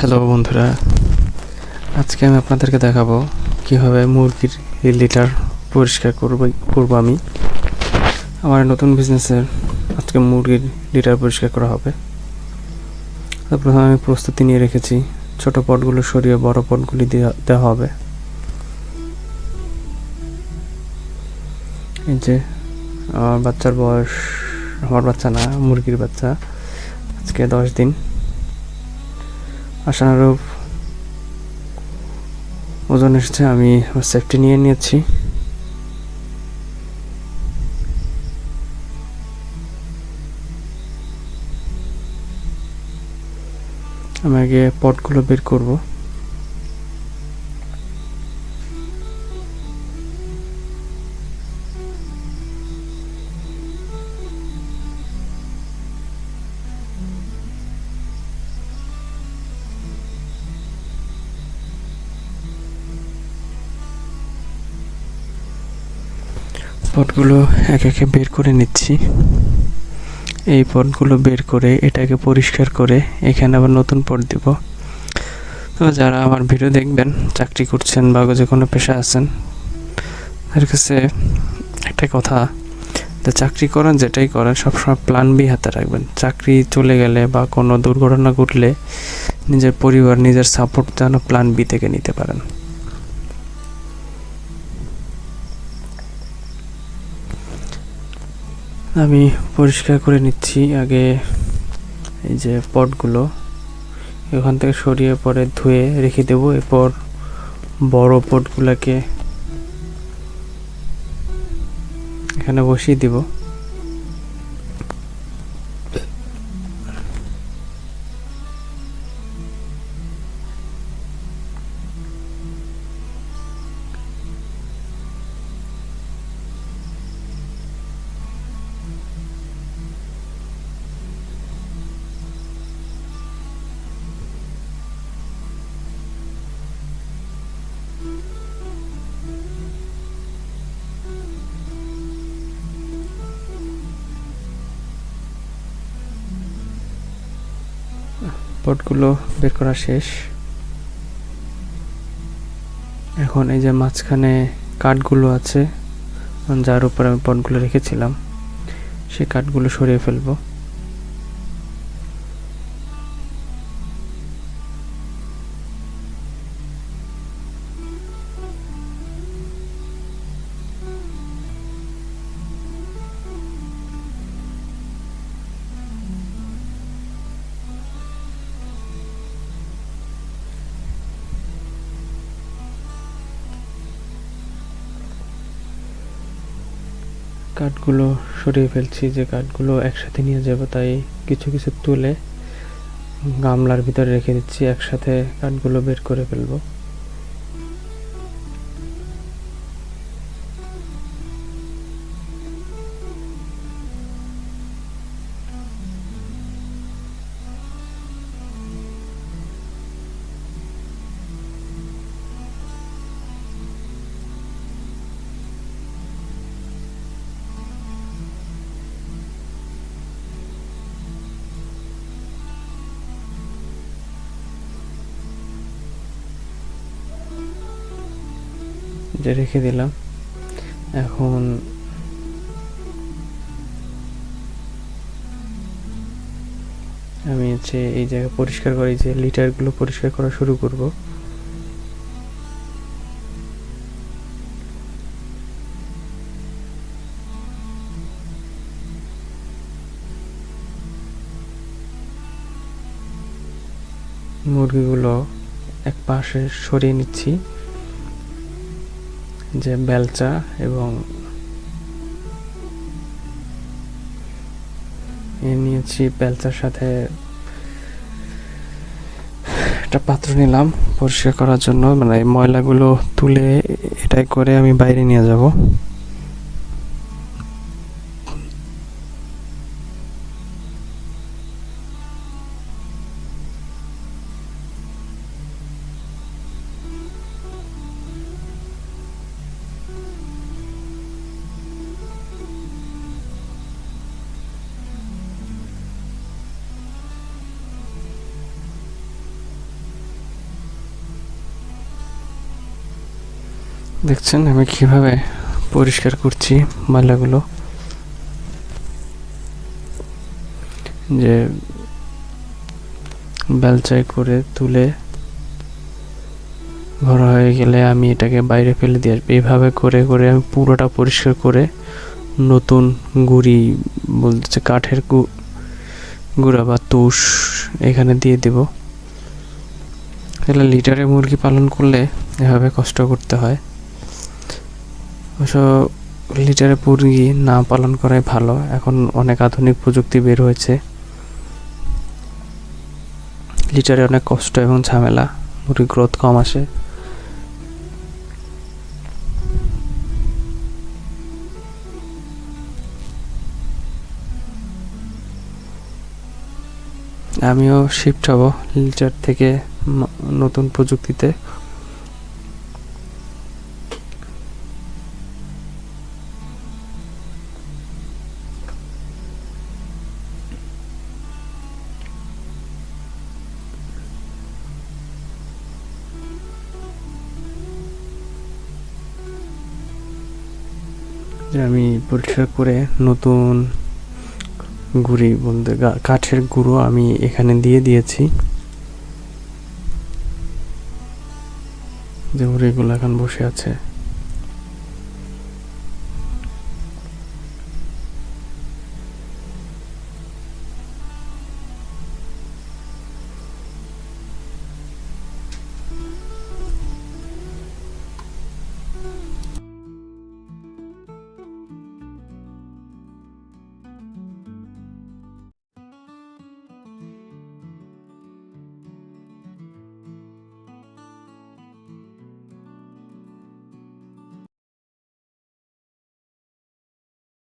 Hello বন্ধুরা, আজকে আমি আপনাদেরকে দেখাবো কিভাবে মুরগির লিটার পরিষ্কার করব আমি আমার নতুন বিজনেসের। আজকে মুরগির লিটার পরিষ্কার করা হবে। তো প্রথমে আমি প্রস্তুতি নিয়ে রেখেছি, ছোট পটগুলো সরিয়ে বড় পটগুলি দেওয়া হবে। এই যে আমার বাচ্চার বয়স, আমার বাচ্চা না, মুরগির বাচ্চা, আজকে 10 দিন। আশানুরূপ ওজন এসেছে। আমি আমার সেফটি নিয়ে নিয়েছি। আমি আগে পটগুলো বের করব। পটগুলো একে একে বের করে নিচ্ছি। এই পটগুলো বের করে এটাকে পরিষ্কার করে এখানে আবার নতুন পট দিব। তো যারা আমার ভিডিও দেখবেন, চাকরি করছেন বা যে কোনো পেশা আছেন, তাদের কাছে একটা কথা, যে চাকরি করেন যেটাই করেন সবসময় প্ল্যান বি হাতে রাখবেন। চাকরি চলে গেলে বা কোনো দুর্ঘটনা ঘটলে নিজের পরিবার, নিজের সাপোর্ট যেন প্ল্যান বি থেকে নিতে পারেন। আমি পরিষ্কার করে নিচ্ছি আগে। এই যে পটগুলো এখান থেকে সরিয়ে পরে ধুয়ে রেখে দেবো। এরপর বড় পটগুলোকে এখানে বসিয়ে দিব। পটগুলো বের করা শেষ। এখন এই যে মাঝখানে কাঠগুলো আছে, যার উপর আমি পটগুলো রেখেছিলাম, সেই কাঠগুলো সরিয়ে ফেলবো। কাঠগুলো সরিয়ে ফেলছি। যে কাঠগুলো একসাথে নিয়ে যাব, তাই কিছু কিছু তুলে গামলার ভিতরে রেখে দিচ্ছি। একসাথে কাঠগুলো বের করে ফেলবো। যে রেখে দিলাম। এখন আমি হচ্ছে এই জায়গা পরিষ্কার করে, যে লিটারগুলো পরিষ্কার করা শুরু করব। মুরগিগুলো এক পাশে সরিয়ে নিচ্ছি, যে বেলচা এবং নিয়েছি। বেলচার সাথে একটা পাত্র নিলাম পরিষ্কার করার জন্য, মানে ময়লাগুলো তুলে এটাই করে আমি বাইরে নিয়ে যাব। দেখছেন আমি কিভাবে পরিষ্কার করছি ময়লাগুলো, যে বেলচায় করে তুলে ভরা হয়ে গেলে আমি এটাকে বাইরে ফেলে দিয়ে আসবো। এইভাবে করে করে আমি পুরোটা পরিষ্কার করে নতুন গুঁড়ি বলতেছে কাঠের গুঁড়া বা তুষ এখানে দিয়ে দেব। তাহলে লিটারে মুরগি পালন করলে এভাবে কষ্ট করতে হয়। অবশ্য লিটারে মুরগি না পালন করাই ভালো, এখন অনেক আধুনিক প্রযুক্তি বের হয়েছে। লিটারে অনেক কষ্ট এবং ঝামেলা, মুরগির গ্রোথ কম আসে। আমিও শিফট হব লিটার থেকে নতুন প্রযুক্তিতে। আমি পরিষ্কার করে নতুন গুঁড়ি বলতে কাঠের গুঁড়ো আমি এখানে দিয়ে দিয়েছি, যে মুরগিগুলো এখন বসে আছে।